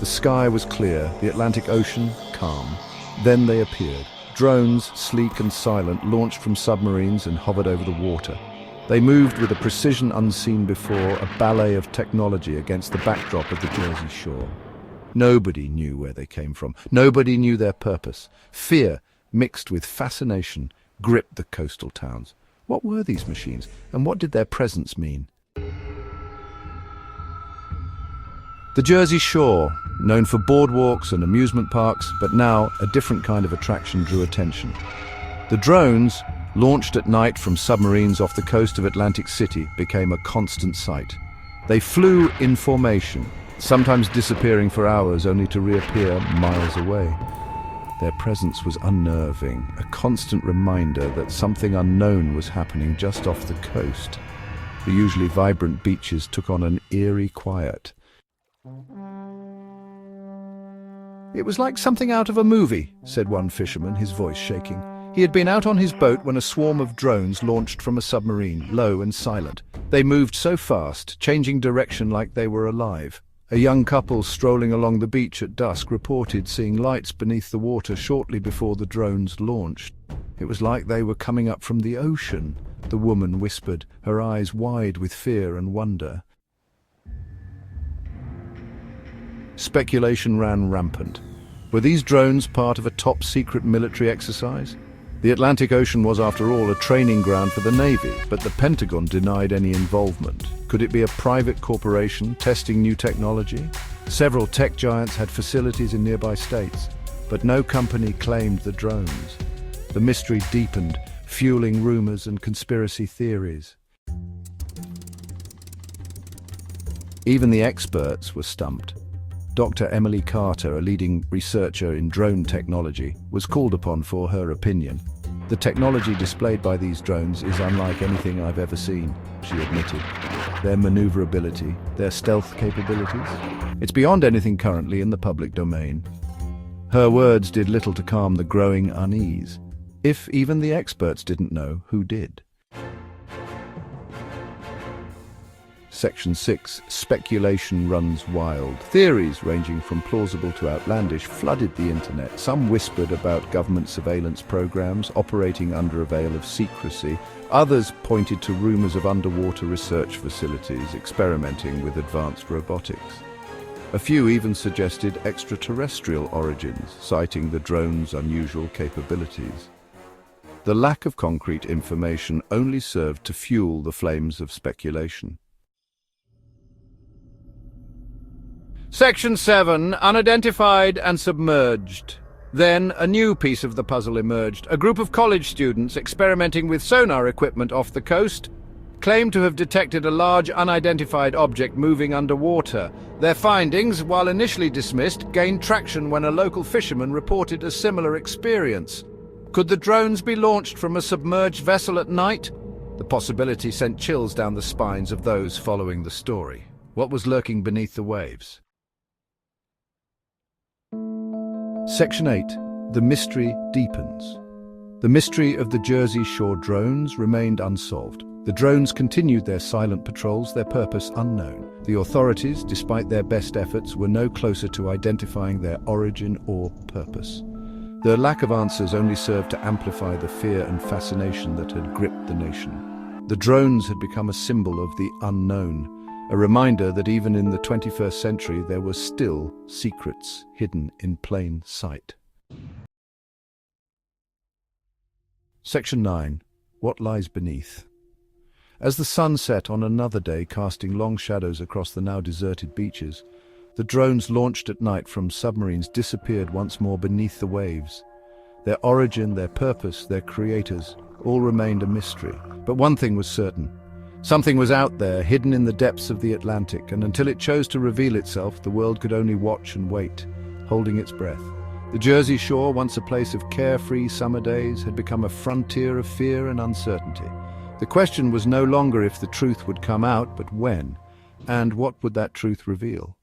The sky was clear, the Atlantic Ocean calm. Then they appeared. Drones, sleek and silent, launched from submarines and hovered over the water. They moved with a precision unseen before, a ballet of technology against the backdrop of the Jersey Shore. Nobody knew where they came from. Nobody knew their purpose. Fear, mixed with fascination, gripped the coastal towns. What were these machines, and what did their presence mean? The Jersey Shore, known for boardwalks and amusement parks, but now a different kind of attraction drew attention. The drones, launched at night from submarines off the coast of Atlantic City, became a constant sight. They flew in formation, sometimes disappearing for hours only to reappear miles away. Their presence was unnerving, a constant reminder that something unknown was happening just off the coast. The usually vibrant beaches took on an eerie quiet. "It was like something out of a movie," said one fisherman, his voice shaking. He had been out on his boat when a swarm of drones launched from a submarine, low and silent. They moved so fast, changing direction like they were alive. A young couple strolling along the beach at dusk reported seeing lights beneath the water shortly before the drones launched. "It was like they were coming up from the ocean," the woman whispered, her eyes wide with fear and wonder. Speculation ran rampant. Were these drones part of a top-secret military exercise? The Atlantic Ocean was, after all, a training ground for the Navy, but the Pentagon denied any involvement. Could it be a private corporation testing new technology? Several tech giants had facilities in nearby states, but no company claimed the drones. The mystery deepened, fueling rumors and conspiracy theories. Even the experts were stumped. Dr. Emily Carter, a leading researcher in drone technology, was called upon for her opinion. "The technology displayed by these drones is unlike anything I've ever seen," she admitted. "Their maneuverability, their stealth capabilities, it's beyond anything currently in the public domain." Her words did little to calm the growing unease. If even the experts didn't know, who did? Section 6. Speculation runs wild. Theories ranging from plausible to outlandish flooded the internet. Some whispered about government surveillance programs operating under a veil of secrecy. Others pointed to rumors of underwater research facilities experimenting with advanced robotics. A few even suggested extraterrestrial origins, citing the drone's unusual capabilities. The lack of concrete information only served to fuel the flames of speculation. Section 7. Unidentified and submerged. Then a new piece of the puzzle emerged. A group of college students experimenting with sonar equipment off the coast claimed to have detected a large unidentified object moving underwater. Their findings, while initially dismissed, gained traction when a local fisherman reported a similar experience. Could the drones be launched from a submerged vessel at night? The possibility sent chills down the spines of those following the story. What was lurking beneath the waves? Section 8. The mystery deepens. The mystery of the Jersey Shore drones remained unsolved. The drones continued their silent patrols, their purpose unknown. The authorities, despite their best efforts, were no closer to identifying their origin or purpose. The lack of answers only served to amplify the fear and fascination that had gripped the nation. The drones had become a symbol of the unknown, a reminder that even in the 21st century there were still secrets hidden in plain sight. Section 9. What lies beneath? As the sun set on another day, casting long shadows across the now deserted beaches, the drones launched at night from submarines disappeared once more beneath the waves. Their origin, their purpose, their creators, all remained a mystery. But one thing was certain. Something was out there, hidden in the depths of the Atlantic, and until it chose to reveal itself, the world could only watch and wait, holding its breath. The Jersey Shore, once a place of carefree summer days, had become a frontier of fear and uncertainty. The question was no longer if the truth would come out, but when, and what would that truth reveal?